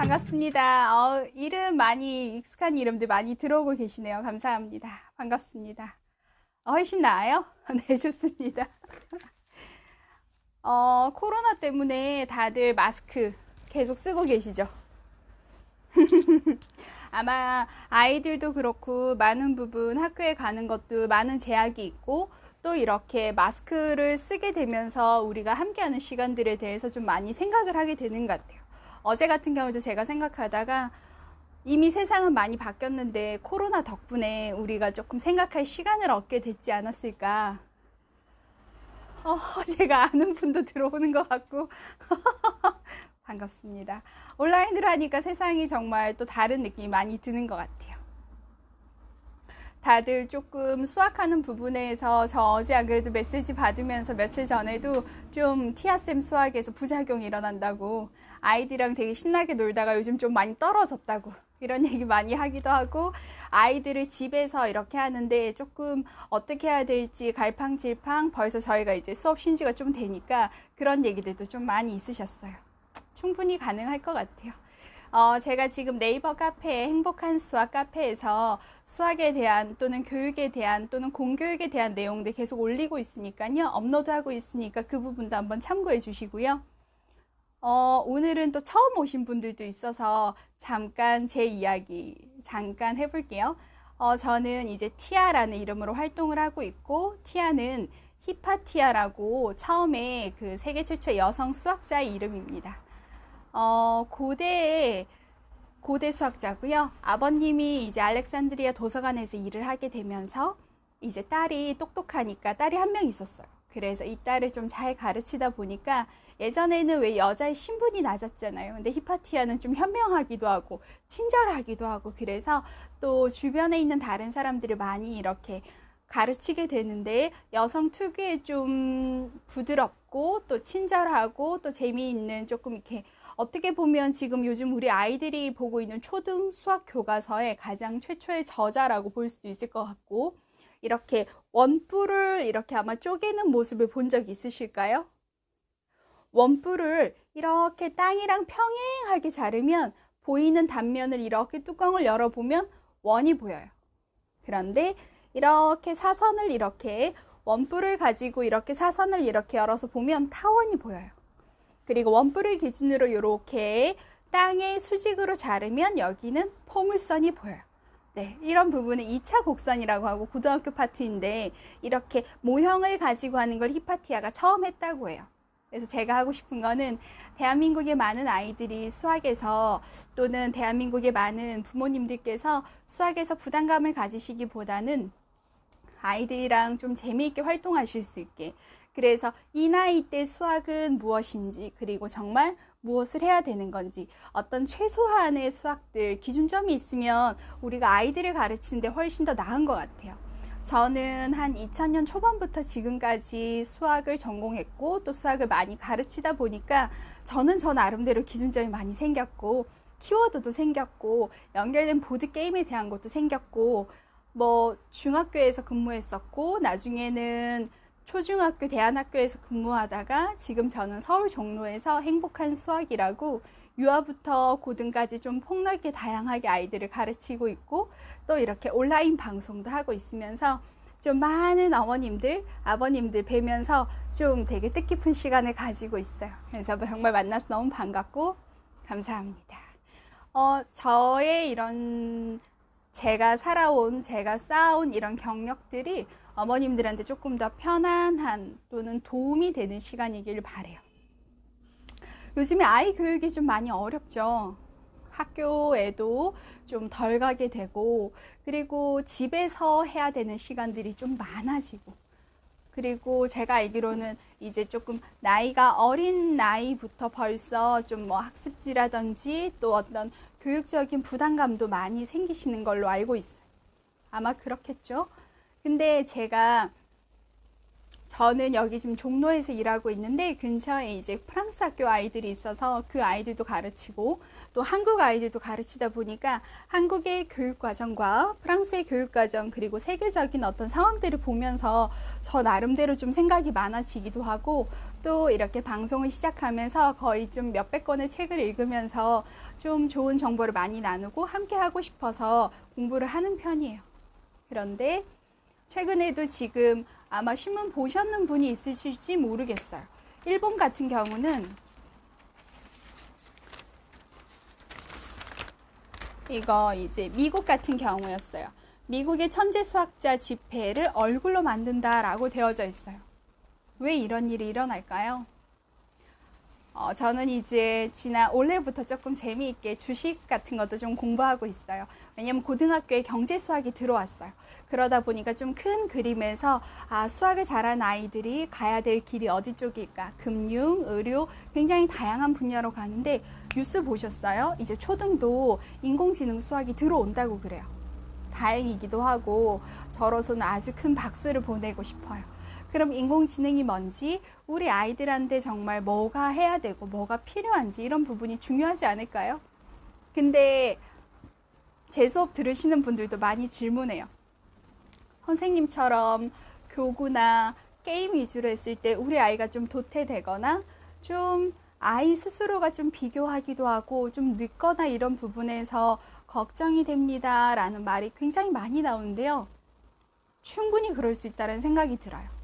반갑습니다. 이름 많이 익숙한 이름들 많이 들어오고 계시네요. 감사합니다. 반갑습니다. 훨씬 나아요? 네, 좋습니다. 코로나 때문에 다들 마스크 계속 쓰고 계시죠? 아마 아이들도 그렇고 많은 부분 학교에 가는 것도 많은 제약이 있고 또 이렇게 마스크를 쓰게 되면서 우리가 함께하는 시간들에 대해서 좀 많이 생각을 하게 되는 것 같아요. 어제 같은 경우도 제가 생각하다가 이미 세상은 많이 바뀌었는데 코로나 덕분에 우리가 조금 생각할 시간을 얻게 됐지 않았을까. 제가 아는 분도 들어오는 것 같고 반갑습니다. 온라인으로 하니까 세상이 정말 또 다른 느낌이 많이 드는 것 같아요. 다들 조금 수학하는 부분에서 저 어제 안 그래도 메시지 받으면서 며칠 전에도 좀 티아쌤 수학에서 부작용이 일어난다고 아이들이랑 되게 신나게 놀다가 요즘 좀 많이 떨어졌다고 이런 얘기 많이 하기도 하고 아이들을 집에서 이렇게 하는데 조금 어떻게 해야 될지 갈팡질팡 벌써 저희가 이제 수업 쉰 지가 좀 되니까 그런 얘기들도 좀 많이 있으셨어요. 충분히 가능할 것 같아요. 제가 지금 네이버 카페, 행복한 수학 카페에서 수학에 대한 또는 교육에 대한 또는 공교육에 대한 내용들 계속 올리고 있으니까요. 업로드하고 있으니까 그 부분도 한번 참고해 주시고요. 오늘은 또 처음 오신 분들도 있어서 잠깐 제 이야기 잠깐 해볼게요. 저는 이제 티아라는 이름으로 활동을 하고 있고 티아는 히파티아라고 처음에 그 세계 최초의 여성 수학자의 이름입니다. 고대 수학자고요. 아버님이 이제 알렉산드리아 도서관에서 일을 하게 되면서 이제 딸이 똑똑하니까 딸이 한 명 있었어요. 그래서 이 딸을 좀 잘 가르치다 보니까 예전에는 왜 여자의 신분이 낮았잖아요. 근데 히파티아는 좀 현명하기도 하고 친절하기도 하고 그래서 또 주변에 있는 다른 사람들을 많이 이렇게 가르치게 되는데 여성 특유의 좀 부드럽고 또 친절하고 또 재미있는 조금 이렇게 어떻게 보면 지금 요즘 우리 아이들이 보고 있는 초등 수학 교과서의 가장 최초의 저자라고 볼 수도 있을 것 같고 이렇게 원뿔을 이렇게 아마 쪼개는 모습을 본 적 있으실까요? 원뿔을 이렇게 땅이랑 평행하게 자르면 보이는 단면을 이렇게 뚜껑을 열어보면 원이 보여요. 그런데 이렇게 사선을 이렇게 원뿔을 가지고 이렇게 사선을 이렇게 열어서 보면 타원이 보여요. 그리고 원뿔을 기준으로 이렇게 땅에 수직으로 자르면 여기는 포물선이 보여요. 네, 이런 부분은 2차 곡선이라고 하고 고등학교 파트인데 이렇게 모형을 가지고 하는 걸 히파티아가 처음 했다고 해요. 그래서 제가 하고 싶은 거는 대한민국의 많은 아이들이 수학에서 또는 대한민국의 많은 부모님들께서 수학에서 부담감을 가지시기보다는 아이들이랑 좀 재미있게 활동하실 수 있게 그래서 이 나이 때 수학은 무엇인지 그리고 정말 무엇을 해야 되는 건지 어떤 최소한의 수학들 기준점이 있으면 우리가 아이들을 가르치는데 훨씬 더 나은 것 같아요. 저는 한 2000년 초반부터 지금까지 수학을 전공했고 또 수학을 많이 가르치다 보니까 저는 저 나름대로 기준점이 많이 생겼고 키워드도 생겼고 연결된 보드게임에 대한 것도 생겼고 뭐 중학교에서 근무했었고 나중에는 초중학교 대안학교에서 근무하다가 지금 저는 서울 종로에서 행복한 수학이라고 유아부터 고등까지 좀 폭넓게 다양하게 아이들을 가르치고 있고 또 이렇게 온라인 방송도 하고 있으면서 좀 많은 어머님들, 아버님들 뵈면서 좀 되게 뜻깊은 시간을 가지고 있어요. 그래서 정말 만나서 너무 반갑고 감사합니다. 저의 이런 제가 살아온, 제가 쌓아온 이런 경력들이 어머님들한테 조금 더 편안한 또는 도움이 되는 시간이길 바래요. 요즘에 아이 교육이 좀 많이 어렵죠. 학교에도 좀 덜 가게 되고 그리고 집에서 해야 되는 시간들이 좀 많아지고 그리고 제가 알기로는 이제 조금 나이가 어린 나이부터 벌써 좀 뭐 학습지라든지 또 어떤 교육적인 부담감도 많이 생기시는 걸로 알고 있어요. 아마 그렇겠죠. 근데 제가 저는 여기 지금 종로에서 일하고 있는데 근처에 이제 프랑스 학교 아이들이 있어서 그 아이들도 가르치고 또 한국 아이들도 가르치다 보니까 한국의 교육과정과 프랑스의 교육과정 그리고 세계적인 어떤 상황들을 보면서 저 나름대로 좀 생각이 많아지기도 하고 또 이렇게 방송을 시작하면서 거의 좀 몇백 권의 책을 읽으면서 좀 좋은 정보를 많이 나누고 함께 하고 싶어서 공부를 하는 편이에요. 그런데 최근에도 지금 아마 신문 보셨는 분이 있으실지 모르겠어요. 일본 같은 경우는 이거 이제 미국 같은 경우였어요. 미국의 천재 수학자 집회를 얼굴로 만든다라고 되어져 있어요. 왜 이런 일이 일어날까요? 저는 이제 올해부터 조금 재미있게 주식 같은 것도 좀 공부하고 있어요. 왜냐면 고등학교에 경제 수학이 들어왔어요. 그러다 보니까 좀 큰 그림에서 수학을 잘하는 아이들이 가야 될 길이 어디 쪽일까? 금융, 의료, 굉장히 다양한 분야로 가는데 뉴스 보셨어요? 이제 초등도 인공지능 수학이 들어온다고 그래요. 다행이기도 하고 저로서는 아주 큰 박수를 보내고 싶어요. 그럼 인공지능이 뭔지 우리 아이들한테 정말 뭐가 해야 되고 뭐가 필요한지 이런 부분이 중요하지 않을까요? 근데 제 수업 들으시는 분들도 많이 질문해요. 선생님처럼 교구나 게임 위주로 했을 때 우리 아이가 좀 도태되거나 좀 아이 스스로가 좀 비교하기도 하고 좀 늦거나 이런 부분에서 걱정이 됩니다 라는 말이 굉장히 많이 나오는데요. 충분히 그럴 수 있다는 생각이 들어요.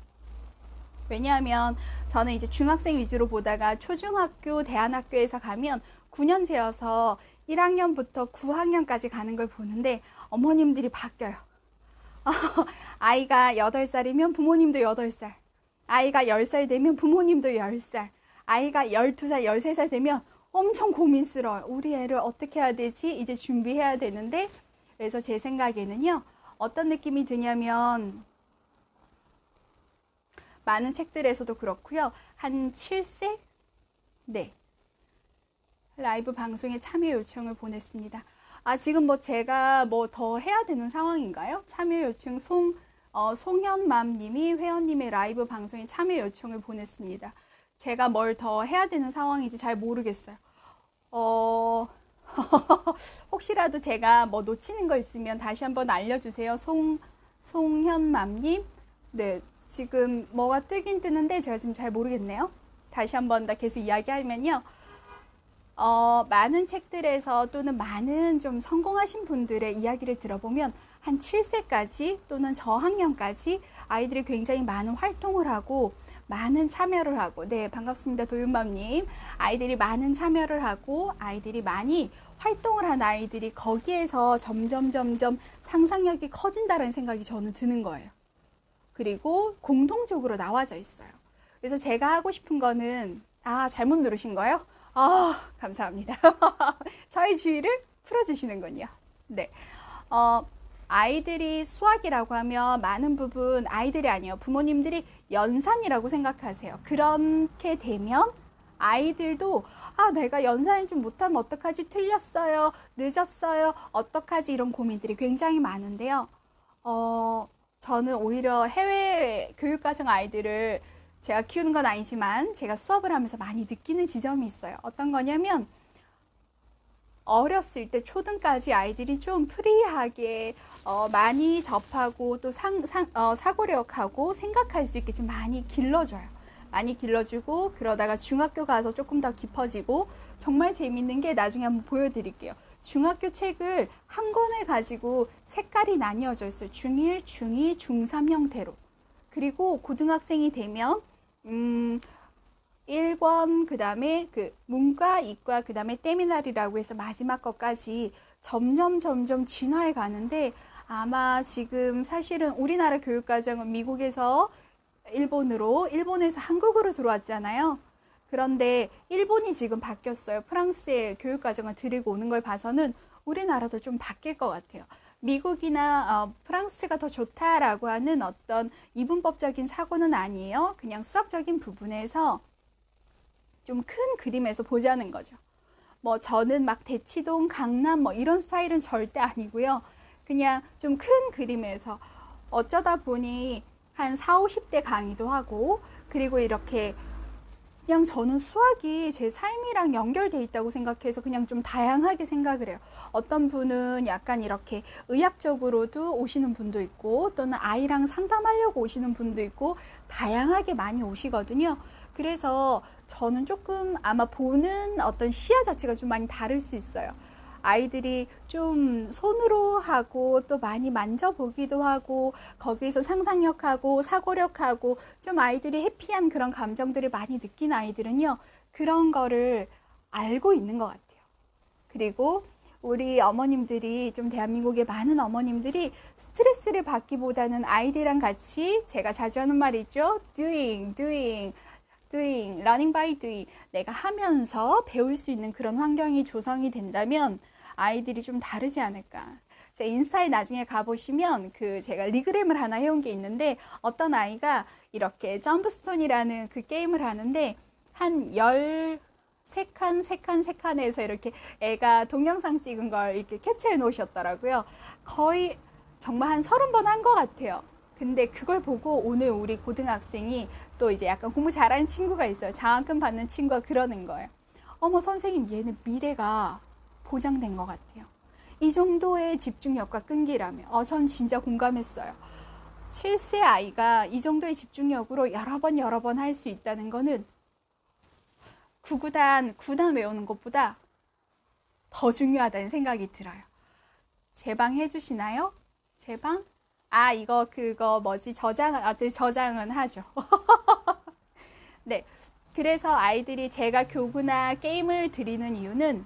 왜냐하면 저는 이제 중학생 위주로 보다가 초중학교, 대안학교에서 가면 9년제여서 1학년부터 9학년까지 가는 걸 보는데 어머님들이 바뀌어요. 아이가 8살이면 부모님도 8살, 아이가 10살 되면 부모님도 10살, 아이가 12살, 13살 되면 엄청 고민스러워요. 우리 애를 어떻게 해야 되지? 이제 준비해야 되는데, 그래서 제 생각에는요, 어떤 느낌이 드냐면 많은 책들에서도 그렇고요. 한 7세? 네. 라이브 방송에 참여 요청을 보냈습니다. 지금 제가 더 해야 되는 상황인가요? 참여 요청 송현맘 님이 회원님의 라이브 방송에 참여 요청을 보냈습니다. 제가 뭘 더 해야 되는 상황인지 잘 모르겠어요. 혹시라도 제가 놓치는 거 있으면 다시 한번 알려주세요. 송현맘 님. 네, 지금 뭐가 뜨긴 뜨는데 제가 지금 잘 모르겠네요. 다시 한번 더 계속 이야기하면요. 많은 책들에서 또는 많은 좀 성공하신 분들의 이야기를 들어보면 한 7세까지 또는 저학년까지 아이들이 굉장히 많은 활동을 하고 많은 참여를 하고, 네, 반갑습니다. 도윤맘님. 아이들이 많은 참여를 하고 아이들이 많이 활동을 한 아이들이 거기에서 점점 상상력이 커진다는 생각이 저는 드는 거예요. 그리고 공통적으로 나와져 있어요. 그래서 제가 하고 싶은 거는 잘못 누르신 거예요? 감사합니다. 저희 주의를 풀어주시는군요. 네. 아이들이 수학이라고 하면 많은 부분 아이들이 아니에요. 부모님들이 연산이라고 생각하세요. 그렇게 되면 아이들도 내가 연산을 좀 못하면 어떡하지? 틀렸어요. 늦었어요. 어떡하지? 이런 고민들이 굉장히 많은데요. 저는 오히려 해외 교육과정 아이들을 제가 키우는 건 아니지만 제가 수업을 하면서 많이 느끼는 지점이 있어요. 어떤 거냐면 어렸을 때 초등까지 아이들이 좀 프리하게 많이 접하고 또 사고력하고 생각할 수 있게 좀 많이 길러줘요. 많이 길러주고 그러다가 중학교 가서 조금 더 깊어지고 정말 재밌는 게 나중에 한번 보여드릴게요. 중학교 책을 한 권을 가지고 색깔이 나뉘어져 있어요. 중1, 중2, 중3 형태로. 그리고 고등학생이 되면 1권, 그 다음에 문과, 이과, 그 다음에 세미나리라고 해서 마지막 것까지 점점 진화해 가는데 아마 지금 사실은 우리나라 교육과정은 미국에서 일본으로, 일본에서 한국으로 들어왔잖아요. 그런데 일본이 지금 바뀌었어요. 프랑스의 교육과정을 들이고 오는 걸 봐서는 우리나라도 좀 바뀔 것 같아요. 미국이나 프랑스가 더 좋다라고 하는 어떤 이분법적인 사고는 아니에요. 그냥 수학적인 부분에서 좀 큰 그림에서 보자는 거죠. 저는 막 대치동, 강남 이런 스타일은 절대 아니고요. 그냥 좀 큰 그림에서 어쩌다 보니 한 4, 50대 강의도 하고, 그리고 이렇게 그냥 저는 수학이 제 삶이랑 연결돼 있다고 생각해서 그냥 좀 다양하게 생각을 해요. 어떤 분은 약간 이렇게 의학적으로도 오시는 분도 있고, 또는 아이랑 상담하려고 오시는 분도 있고, 다양하게 많이 오시거든요. 그래서 저는 조금 아마 보는 어떤 시야 자체가 좀 많이 다를 수 있어요. 아이들이 좀 손으로 하고 또 많이 만져보기도 하고 거기에서 상상력하고 사고력하고 좀 아이들이 해피한 그런 감정들을 많이 느낀 아이들은요, 그런 거를 알고 있는 것 같아요. 그리고 우리 어머님들이 좀 대한민국의 많은 어머님들이 스트레스를 받기보다는 아이들이랑 같이 제가 자주 하는 말 있죠. doing, learning by doing. 내가 하면서 배울 수 있는 그런 환경이 조성이 된다면 아이들이 좀 다르지 않을까. 제 인스타에 나중에 가보시면 제가 리그램을 하나 해온 게 있는데 어떤 아이가 이렇게 점프스톤이라는 그 게임을 하는데 한 13칸에서 이렇게 애가 동영상 찍은 걸 이렇게 캡처해 놓으셨더라고요. 거의 정말 한 30번 한 것 같아요. 근데 그걸 보고 오늘 우리 고등학생이 또 이제 약간 공부 잘하는 친구가 있어요. 장학금 받는 친구가 그러는 거예요. 어머 선생님, 얘는 미래가 보장된 것 같아요. 이 정도의 집중력과 끈기라면 전 진짜 공감했어요. 7세 아이가 이 정도의 집중력으로 여러 번 할 수 있다는 거는 구단 외우는 것보다 더 중요하다는 생각이 들어요. 제 방 해주시나요? 제 방? 그거 뭐지? 저장은 하죠. 네. 그래서 아이들이 제가 교구나 게임을 드리는 이유는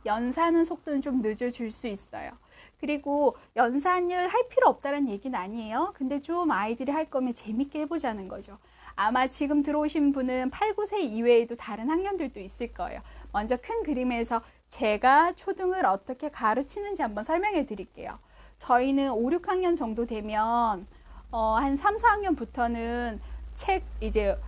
연사하는 속도는 좀 늦어질 수 있어요. 그리고 연산을 할 필요 없다는 얘기는 아니에요. 근데 좀 아이들이 할 거면 재밌게 해보자는 거죠. 아마 지금 들어오신 분은 8, 9세 이외에도 다른 학년들도 있을 거예요. 먼저 큰 그림에서 제가 초등을 어떻게 가르치는지 한번 설명해 드릴게요. 저희는 5, 6학년 정도 되면 한 3, 4학년부터는 책 이제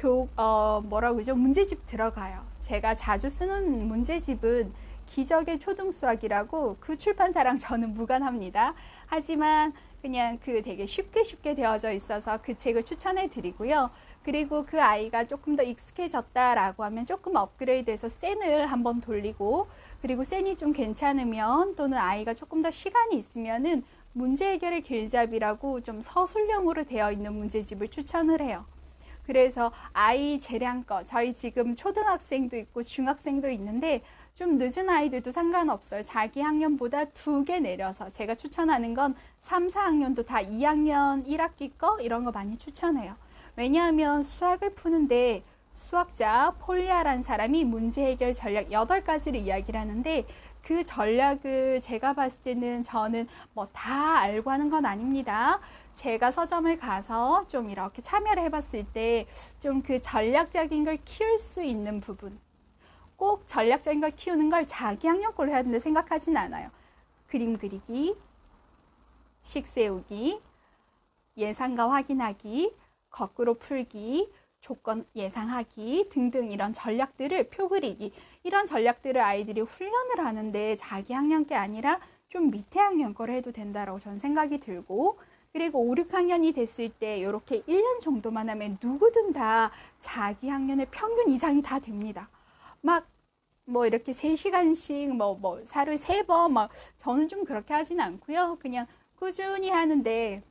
뭐라고 그러죠? 문제집 들어가요. 제가 자주 쓰는 문제집은 기적의 초등수학이라고 그 출판사랑 저는 무관합니다. 하지만 그냥 되게 쉽게 되어져 있어서 그 책을 추천해 드리고요. 그리고 그 아이가 조금 더 익숙해졌다라고 하면 조금 업그레이드해서 센을 한번 돌리고, 그리고 센이 좀 괜찮으면 또는 아이가 조금 더 시간이 있으면은 문제 해결의 길잡이라고 좀 서술형으로 되어 있는 문제집을 추천을 해요. 그래서 아이 재량껏, 저희 지금 초등학생도 있고 중학생도 있는데 좀 늦은 아이들도 상관없어요. 자기 학년보다 2개 내려서 제가 추천하는 건 3, 4학년도 다 2학년 1학기 거 이런 거 많이 추천해요. 왜냐하면 수학을 푸는데 수학자 폴리아라는 사람이 문제 해결 전략 8가지를 이야기를 하는데 그 전략을 제가 봤을 때는 저는 뭐 다 알고 하는 건 아닙니다. 제가 서점을 가서 좀 이렇게 참여를 해봤을 때 좀 그 전략적인 걸 키울 수 있는 부분, 꼭 전략적인 걸 키우는 걸 자기 학년 걸로 해야 된다 생각하진 않아요. 그림 그리기, 식 세우기, 예상과 확인하기, 거꾸로 풀기, 조건 예상하기 등등 이런 전략들을 표 그리기, 이런 전략들을 아이들이 훈련을 하는데 자기 학년 게 아니라 좀 밑에 학년 거를 해도 된다라고 저는 생각이 들고, 그리고 5, 6학년이 됐을 때 이렇게 1년 정도만 하면 누구든 다 자기 학년의 평균 이상이 다 됩니다. 막 뭐 이렇게 3시간씩 하루에 3번 저는 좀 그렇게 하진 않고요. 그냥 꾸준히 하는데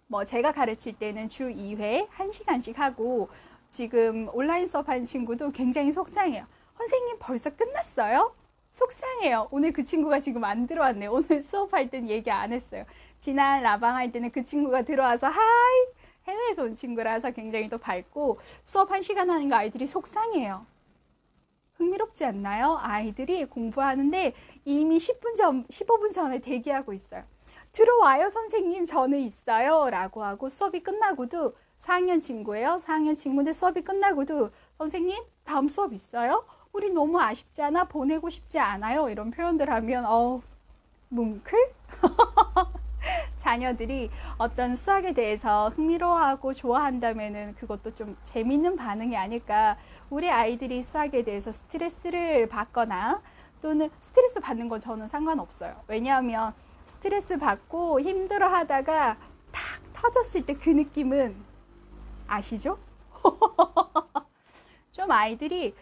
뭐 제가 가르칠 때는 주 2회 1시간씩 하고, 지금 온라인 수업하는 친구도 굉장히 속상해요. 선생님 벌써 끝났어요? 속상해요. 오늘 그 친구가 지금 안 들어왔네요. 오늘 수업할 때는 얘기 안 했어요. 지난 라방 할 때는 그 친구가 들어와서 하이, 해외에서 온 친구라서 굉장히 또 밝고 수업 1시간 하는 거 아이들이 속상해요. 흥미롭지 않나요? 아이들이 공부하는데 이미 15분 전에 대기하고 있어요. 들어와요 선생님, 저는 있어요 라고 하고, 수업이 끝나고도 4학년 친구예요. 4학년 친구인데 수업이 끝나고도 선생님 다음 수업 있어요? 우리 너무 아쉽지 않아? 보내고 싶지 않아요? 이런 표현들 하면 뭉클? 자녀들이 어떤 수학에 대해서 흥미로워하고 좋아한다면은 그것도 좀 재밌는 반응이 아닐까. 우리 아이들이 수학에 대해서 스트레스를 받거나 또는 스트레스 받는 건 저는 상관없어요. 왜냐하면 스트레스 받고 힘들어 하다가 탁 터졌을 때 그 느낌은 아시죠? 좀 아이들이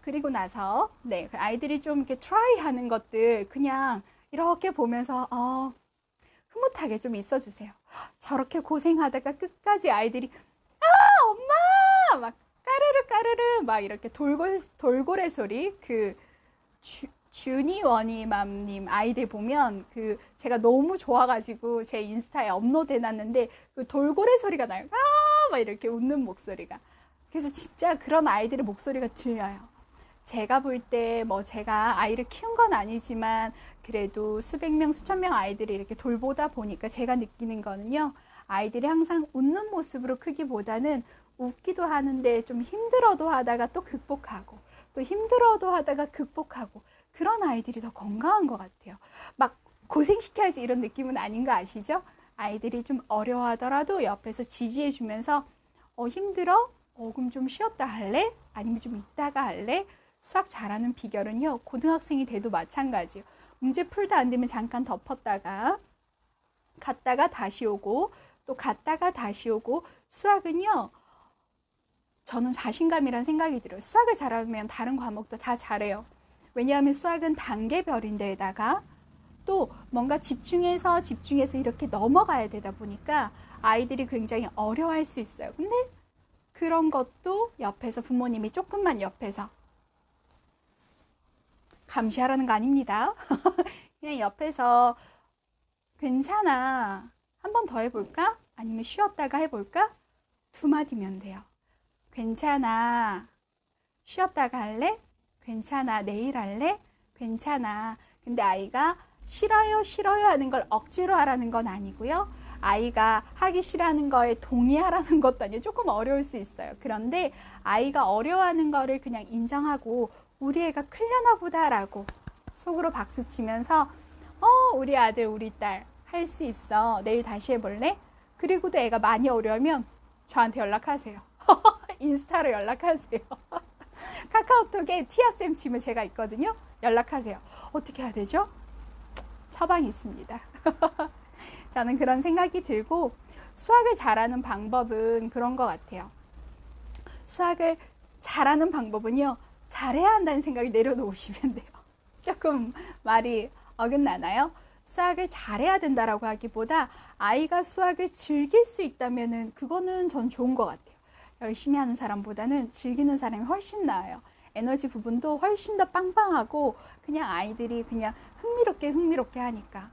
그리고 나서 그 아이들이 좀 이렇게 트라이 하는 것들 그냥 이렇게 보면서 흐뭇하게 좀 있어 주세요. 저렇게 고생하다가 끝까지 아이들이 엄마 막 까르르 까르르 막 이렇게 돌고래 소리 주니원이맘님 아이들 보면 제가 너무 좋아가지고 제 인스타에 업로드 해놨는데 그 돌고래 소리가 나요. 막 이렇게 웃는 목소리가. 그래서 진짜 그런 아이들의 목소리가 들려요. 제가 볼 때 제가 아이를 키운 건 아니지만 그래도 수백 명, 수천 명 아이들이 이렇게 돌보다 보니까 제가 느끼는 거는요. 아이들이 항상 웃는 모습으로 크기보다는 웃기도 하는데 좀 힘들어도 하다가 또 극복하고 또 힘들어도 하다가 극복하고 그런 아이들이 더 건강한 것 같아요. 막 고생시켜야지 이런 느낌은 아닌 거 아시죠? 아이들이 좀 어려워하더라도 옆에서 지지해 주면서 힘들어? 그럼 좀 쉬었다 할래? 아니면 좀 이따가 할래? 수학 잘하는 비결은요. 고등학생이 돼도 마찬가지예요. 문제 풀다 안 되면 잠깐 덮었다가 갔다가 다시 오고 또 갔다가 다시 오고 수학은요. 저는 자신감이란 생각이 들어요. 수학을 잘하면 다른 과목도 다 잘해요. 왜냐하면 수학은 단계별인데다가 또 뭔가 집중해서 이렇게 넘어가야 되다 보니까 아이들이 굉장히 어려워할 수 있어요. 근데 그런 것도 옆에서 부모님이 조금만 옆에서 감시하라는 거 아닙니다. 그냥 옆에서 괜찮아. 한 번 더 해볼까? 아니면 쉬었다가 해볼까? 두 마디면 돼요. 괜찮아. 쉬었다가 할래? 괜찮아. 내일 할래? 괜찮아. 근데 아이가 싫어요, 싫어요 하는 걸 억지로 하라는 건 아니고요. 아이가 하기 싫어하는 거에 동의하라는 것도 아니에요. 조금 어려울 수 있어요. 그런데 아이가 어려워하는 거를 그냥 인정하고 우리 애가 클려나 보다라고 속으로 박수 치면서 우리 아들, 우리 딸 할 수 있어. 내일 다시 해볼래? 그리고도 애가 많이 어려우면 저한테 연락하세요. 인스타로 연락하세요. 카카오톡에 티아쌤 치면 제가 있거든요. 연락하세요. 어떻게 해야 되죠? 처방이 있습니다. 저는 그런 생각이 들고 수학을 잘하는 방법은 그런 것 같아요. 수학을 잘하는 방법은요. 잘해야 한다는 생각을 내려놓으시면 돼요. 조금 말이 어긋나나요? 수학을 잘해야 된다라고 하기보다 아이가 수학을 즐길 수 있다면은 그거는 전 좋은 것 같아요. 열심히 하는 사람보다는 즐기는 사람이 훨씬 나아요. 에너지 부분도 훨씬 더 빵빵하고 그냥 아이들이 그냥 흥미롭게 하니까.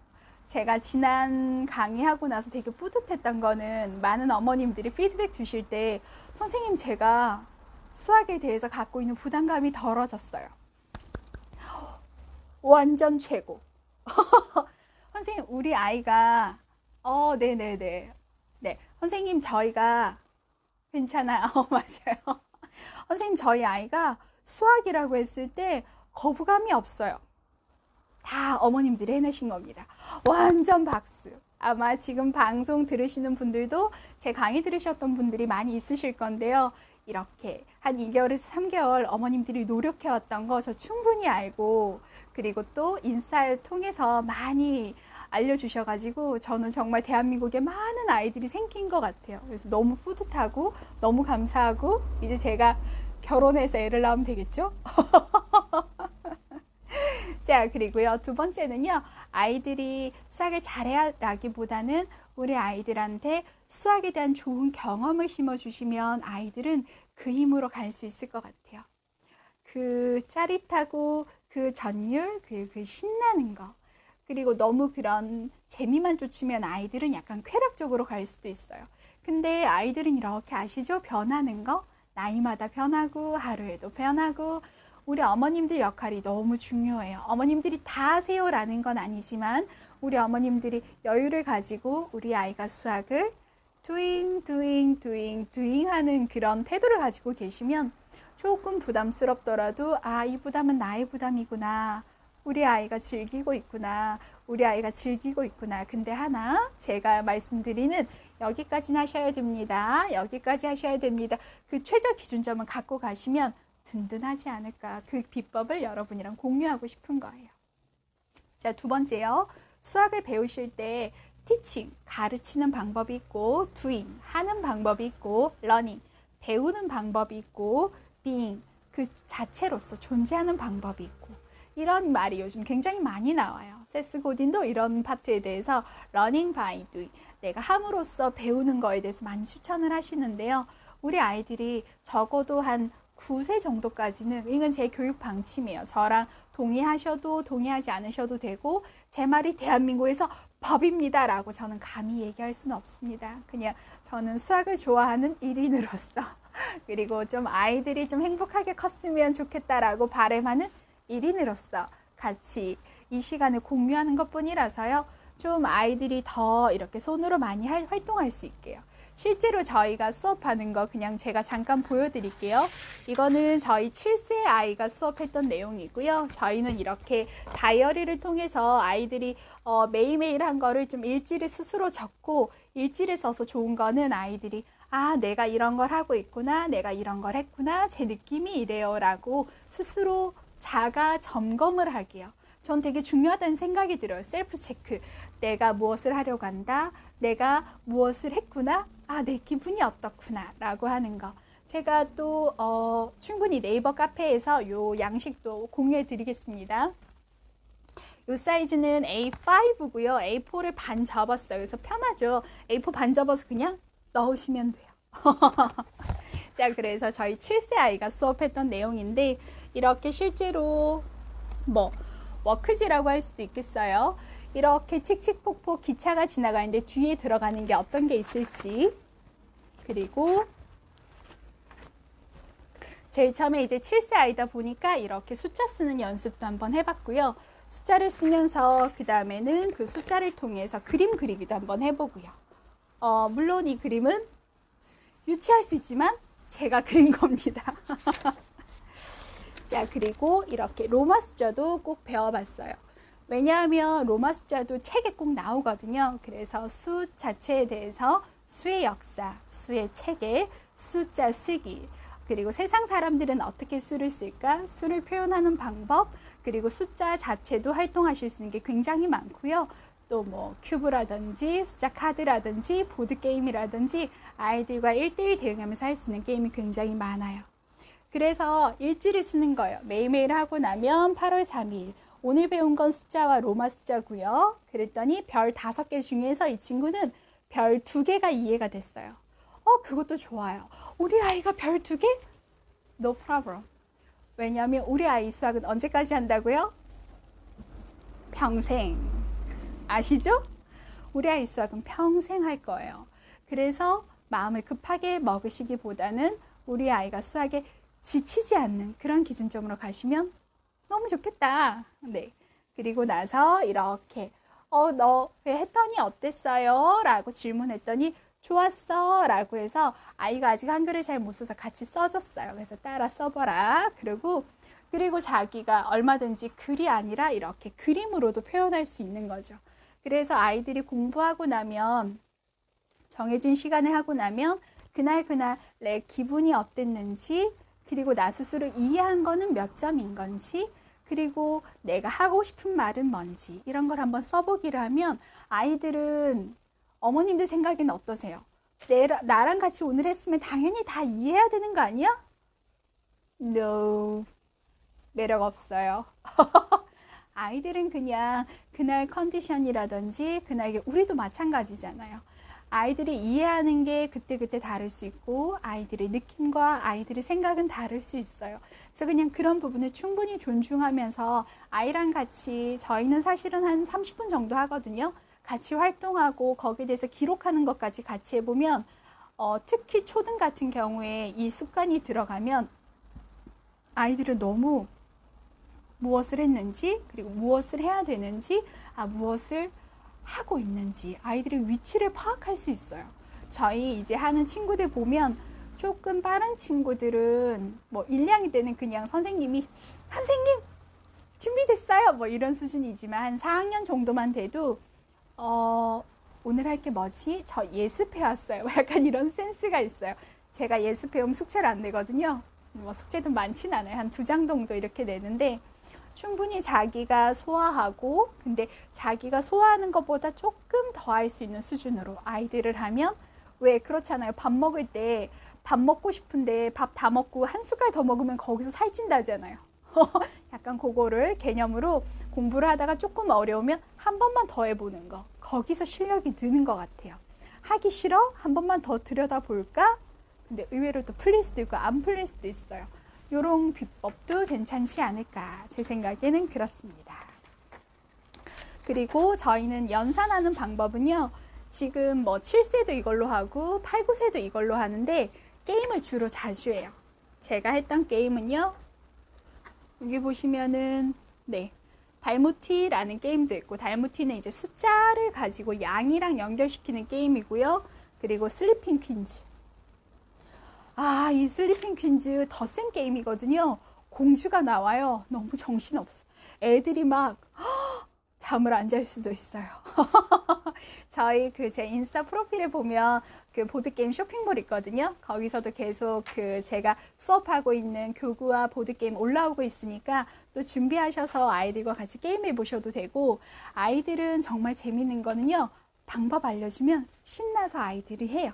제가 지난 강의하고 나서 되게 뿌듯했던 거는 많은 어머님들이 피드백 주실 때 선생님 제가 수학에 대해서 갖고 있는 부담감이 덜어졌어요. 완전 최고. 선생님 우리 아이가 네네네. 네, 선생님 저희가 괜찮아요. 맞아요. 선생님 저희 아이가 수학이라고 했을 때 거부감이 없어요. 다 어머님들이 해내신 겁니다. 완전 박수. 아마 지금 방송 들으시는 분들도 제 강의 들으셨던 분들이 많이 있으실 건데요. 이렇게 한 2개월에서 3개월 어머님들이 노력해왔던 거 저 충분히 알고 그리고 또 인스타를 통해서 많이 알려주셔가지고 저는 정말 대한민국에 많은 아이들이 생긴 것 같아요. 그래서 너무 뿌듯하고 너무 감사하고 이제 제가 결혼해서 애를 낳으면 되겠죠? 자, 그리고요. 두 번째는요. 아이들이 수학을 잘해라기보다는 우리 아이들한테 수학에 대한 좋은 경험을 심어주시면 아이들은 그 힘으로 갈 수 있을 것 같아요. 그 짜릿하고 그 전율, 그 신나는 거. 그리고 너무 그런 재미만 쫓으면 아이들은 약간 쾌락적으로 갈 수도 있어요. 근데 아이들은 이렇게 아시죠? 변하는 거. 나이마다 변하고 하루에도 변하고 우리 어머님들 역할이 너무 중요해요. 어머님들이 다 하세요라는 건 아니지만 우리 어머님들이 여유를 가지고 우리 아이가 수학을 doing 하는 그런 태도를 가지고 계시면 조금 부담스럽더라도 이 부담은 나의 부담이구나. 우리 아이가 즐기고 있구나. 우리 아이가 즐기고 있구나. 근데 하나 제가 말씀드리는 여기까지는 하셔야 됩니다. 여기까지 하셔야 됩니다. 그 최저 기준점을 갖고 가시면 든든하지 않을까. 그 비법을 여러분이랑 공유하고 싶은 거예요. 자, 두 번째요. 수학을 배우실 때 teaching, 가르치는 방법이 있고, doing, 하는 방법이 있고, learning, 배우는 방법이 있고, being, 그 자체로서 존재하는 방법이 있고, 이런 말이 요즘 굉장히 많이 나와요. 세스 고딘도 이런 파트에 대해서 learning by doing, 내가 함으로써 배우는 거에 대해서 많이 추천을 하시는데요. 우리 아이들이 적어도 한 9세 정도까지는, 이건 제 교육 방침이에요. 저랑 동의하셔도 동의하지 않으셔도 되고, 제 말이 대한민국에서 법입니다 라고 저는 감히 얘기할 수는 없습니다. 그냥 저는 수학을 좋아하는 1인으로서 그리고 좀 아이들이 좀 행복하게 컸으면 좋겠다라고 바람하는 1인으로서 같이 이 시간을 공유하는 것 뿐이라서요. 좀 아이들이 더 이렇게 손으로 많이 활동할 수 있게요. 실제로 저희가 수업하는 거 그냥 제가 잠깐 보여드릴게요. 이거는 저희 7세 아이가 수업했던 내용이고요. 저희는 이렇게 다이어리를 통해서 아이들이 매일매일 한 거를 좀 일지를 스스로 적고, 일지를 써서 좋은 거는 아이들이 아, 내가 이런 걸 하고 있구나, 내가 이런 걸 했구나, 제 느낌이 이래요 라고 스스로 자가 점검을 하게요. 전 되게 중요하다는 생각이 들어요. 셀프 체크. 내가 무엇을 하려고 한다, 내가 무엇을 했구나, 아, 내 기분이 어떻구나 라고 하는 거. 제가 또 충분히 네이버 카페에서 요 양식도 공유해 드리겠습니다. 요 사이즈는 A5고요. A4를 반 접었어요. 그래서 편하죠. A4 반 접어서 그냥 넣으시면 돼요. 자, 그래서 저희 7세 아이가 수업했던 내용인데, 이렇게 실제로 뭐 워크지라고 할 수도 있겠어요. 이렇게 칙칙폭폭 기차가 지나가는데 뒤에 들어가는 게 어떤 게 있을지, 그리고 제일 처음에 이제 7세 아이다 보니까 이렇게 숫자 쓰는 연습도 한번 해봤고요. 숫자를 쓰면서 그 다음에는 그 숫자를 통해서 그림 그리기도 한번 해보고요. 물론 이 그림은 유치할 수 있지만 제가 그린 겁니다. 자, 그리고 이렇게 로마 숫자도 꼭 배워봤어요. 왜냐하면 로마 숫자도 책에 꼭 나오거든요. 그래서 수 자체에 대해서 수의 역사, 수의 체계, 숫자 쓰기, 그리고 세상 사람들은 어떻게 수를 쓸까, 수를 표현하는 방법, 그리고 숫자 자체도 활동하실 수 있는 게 굉장히 많고요. 또 뭐 큐브라든지 숫자 카드라든지 보드게임이라든지 아이들과 1대1 대응하면서 할 수 있는 게임이 굉장히 많아요. 그래서 일지를 쓰는 거예요. 매일매일 하고 나면 8월 3일 오늘 배운 건 숫자와 로마 숫자고요. 그랬더니 별 5개 중에서 이 친구는 별 2개가 이해가 됐어요. 그것도 좋아요. 우리 아이가 별 2개? No problem. 왜냐하면 우리 아이 수학은 언제까지 한다고요? 평생. 아시죠? 우리 아이 수학은 평생 할 거예요. 그래서 마음을 급하게 먹으시기보다는 우리 아이가 수학에 지치지 않는 그런 기준점으로 가시면 너무 좋겠다. 네. 그리고 나서 이렇게 너 했더니 어땠어요? 라고 질문했더니 좋았어 라고 해서 아이가 아직 한글을 잘 못 써서 같이 써줬어요. 그래서 따라 써봐라. 그리고 자기가 얼마든지 글이 아니라 이렇게 그림으로도 표현할 수 있는 거죠. 그래서 아이들이 공부하고 나면, 정해진 시간에 하고 나면 그날 내 기분이 어땠는지, 그리고 나 스스로 이해한 거는 몇 점인 건지, 그리고 내가 하고 싶은 말은 뭔지, 이런 걸 한번 써보기를 하면 아이들은, 어머님들 생각에는 어떠세요? 나랑 같이 오늘 했으면 당연히 다 이해해야 되는 거 아니야? No. 매력 없어요. 아이들은 그냥 그날 컨디션이라든지 그날, 우리도 마찬가지잖아요. 아이들이 이해하는 게 그때그때 다를 수 있고 아이들의 느낌과 아이들의 생각은 다를 수 있어요. 그래서 그냥 그런 부분을 충분히 존중하면서 아이랑 같이, 저희는 사실은 한 30분 정도 하거든요. 같이 활동하고 거기에 대해서 기록하는 것까지 같이 해보면 특히 초등 같은 경우에 이 습관이 들어가면 아이들은 너무 무엇을 했는지, 그리고 무엇을 해야 되는지, 무엇을 하고 있는지 아이들의 위치를 파악할 수 있어요. 저희 이제 하는 친구들 보면 조금 빠른 친구들은 뭐 1, 2학년 때는 그냥 선생님이 선생님 준비됐어요 뭐 이런 수준이지만 한 4학년 정도만 돼도 오늘 할 게 뭐지? 저 예습해 왔어요. 약간 이런 센스가 있어요. 제가 예습해 오면 숙제를 안 내거든요. 뭐 숙제도 많진 않아요. 한 2장 정도 이렇게 내는데 충분히 자기가 소화하고, 근데 자기가 소화하는 것보다 조금 더 할 수 있는 수준으로 아이들을 하면, 왜 그렇잖아요. 밥 먹을 때 밥 먹고 싶은데 밥 다 먹고 한 숟갈 더 먹으면 거기서 살찐다잖아요. 약간 그거를 개념으로 공부를 하다가 조금 어려우면 한 번만 더 해보는 거. 거기서 실력이 느는 것 같아요. 하기 싫어? 한 번만 더 들여다볼까? 근데 의외로 또 풀릴 수도 있고 안 풀릴 수도 있어요. 요런 비법도 괜찮지 않을까. 제 생각에는 그렇습니다. 그리고 저희는 연산하는 방법은요. 지금 뭐 7세도 이걸로 하고 8, 9세도 이걸로 하는데 게임을 주로 자주 해요. 제가 했던 게임은요. 여기 보시면은 네, 달무티라는 게임도 있고, 달무티는 이제 숫자를 가지고 양이랑 연결시키는 게임이고요. 그리고 슬리핑 퀸즈. 아, 이 슬리핑 퀸즈 더 센 게임이거든요. 공주가 나와요. 너무 정신없어. 애들이 막 잠을 안 잘 수도 있어요. 저희 제 인스타 프로필에 보면 그 보드게임 쇼핑몰 있거든요. 거기서도 계속 제가 수업하고 있는 교구와 보드게임 올라오고 있으니까 또 준비하셔서 아이들과 같이 게임해 보셔도 되고, 아이들은 정말 재밌는 거는요. 방법 알려주면 신나서 아이들이 해요.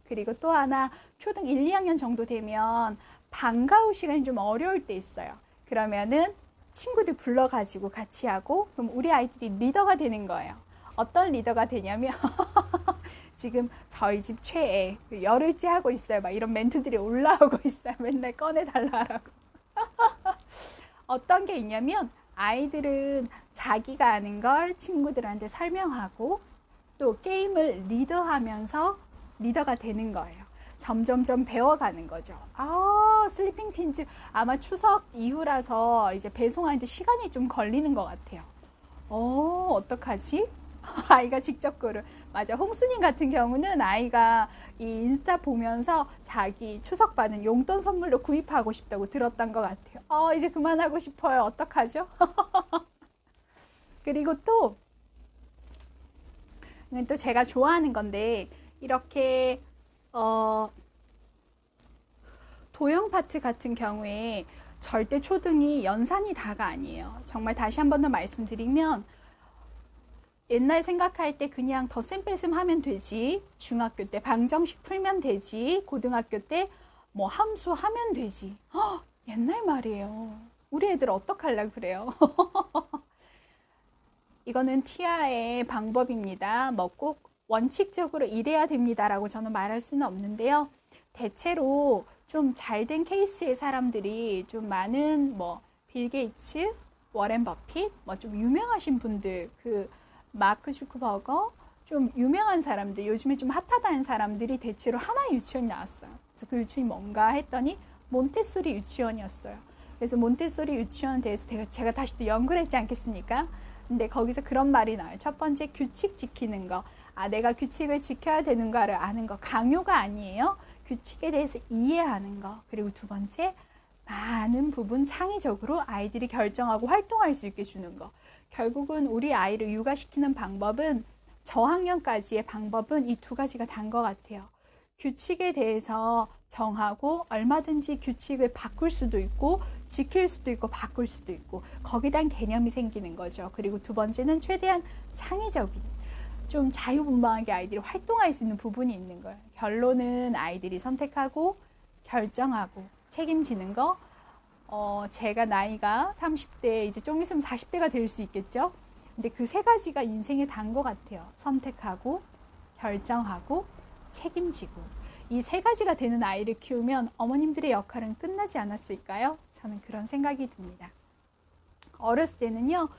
그리고 또 하나, 초등 1, 2학년 정도 되면 방과후 시간이 좀 어려울 때 있어요. 그러면은 친구들 불러가지고 같이 하고, 그럼 우리 아이들이 리더가 되는 거예요. 어떤 리더가 되냐면 지금 저희 집 최애 열흘째 하고 있어요. 막 이런 멘트들이 올라오고 있어요. 맨날 꺼내달라고. 어떤 게 있냐면 아이들은 자기가 아는 걸 친구들한테 설명하고 또 게임을 리더하면서 리더가 되는 거예요. 점점점 배워가는 거죠. 아, 슬리핑 퀸즈 아마 추석 이후라서 이제 배송하는데 시간이 좀 걸리는 것 같아요. 어떡하지? 아이가 직접 고른. 맞아, 홍수님 같은 경우는 아이가 이 인스타 보면서 자기 추석 받은 용돈 선물로 구입하고 싶다고 들었던 것 같아요. 이제 그만하고 싶어요. 어떡하죠? 그리고 또 이건 또 제가 좋아하는 건데, 이렇게 도형 파트 같은 경우에 절대 초등이 연산이 다가 아니에요. 정말 다시 한 번 더 말씀드리면, 옛날 생각할 때 그냥 덧셈 하면 되지, 중학교 때 방정식 풀면 되지, 고등학교 때 뭐 함수 하면 되지. 옛날 말이에요. 우리 애들 어떡하려고 그래요? 이거는 티아의 방법입니다. 뭐 꼭 원칙적으로 이래야 됩니다라고 저는 말할 수는 없는데요. 대체로 좀 잘된 케이스의 사람들이 좀 많은 빌 게이츠, 워렌 버핏, 좀 유명하신 분들, 마크 주크버거, 좀 유명한 사람들, 요즘에 좀 핫하다는 사람들이 대체로 하나 유치원 나왔어요. 그래서 그 유치원이 뭔가 했더니 몬테소리 유치원이었어요. 그래서 몬테소리 유치원에 대해서 제가 다시 또 연구를 했지 않겠습니까? 근데 거기서 그런 말이 나와요. 첫 번째, 규칙 지키는 거. 내가 규칙을 지켜야 되는 거를 아는 거. 강요가 아니에요. 규칙에 대해서 이해하는 거. 그리고 두 번째, 많은 부분 창의적으로 아이들이 결정하고 활동할 수 있게 주는 거. 결국은 우리 아이를 육아시키는 방법은, 저학년까지의 방법은 이 두 가지가 단 것 같아요. 규칙에 대해서 정하고 얼마든지 규칙을 바꿀 수도 있고 지킬 수도 있고 바꿀 수도 있고, 거기에 대한 개념이 생기는 거죠. 그리고 두 번째는 최대한 창의적인, 좀 자유분방하게 아이들이 활동할 수 있는 부분이 있는 거예요. 결론은 아이들이 선택하고 결정하고 책임지는 거. 제가 나이가 30대, 이제 좀 있으면 40대가 될 수 있겠죠. 근데 그 세 가지가 인생에 단 것 같아요. 선택하고 결정하고 책임지고. 이 세 가지가 되는 아이를 키우면 어머님들의 역할은 끝나지 않았을까요? 저는 그런 생각이 듭니다. 어렸을 때는요,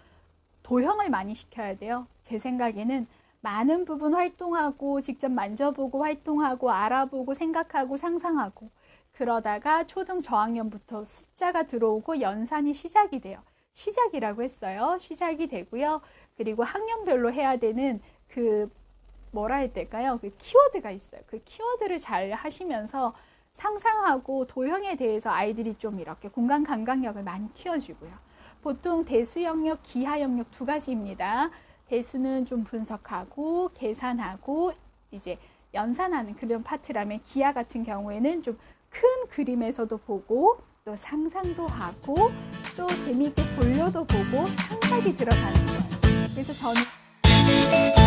도형을 많이 시켜야 돼요. 제 생각에는 많은 부분 활동하고 직접 만져보고 활동하고 알아보고 생각하고 상상하고, 그러다가 초등 저학년부터 숫자가 들어오고 연산이 시작이 돼요. 시작이라고 했어요. 시작이 되고요. 그리고 학년별로 해야 되는 뭐라 해야 될까요? 키워드가 있어요. 그 키워드를 잘 하시면서 상상하고 도형에 대해서 아이들이 좀 이렇게 공간 감각력을 많이 키워주고요. 보통 대수 영역, 기하 영역 두 가지입니다. 대수는 좀 분석하고 계산하고 이제 연산하는 그런 파트라면, 기하 같은 경우에는 좀 큰 그림에서도 보고 또 상상도 하고 또 재미있게 돌려도 보고 창작이 들어가는 거예요. 그래서 저는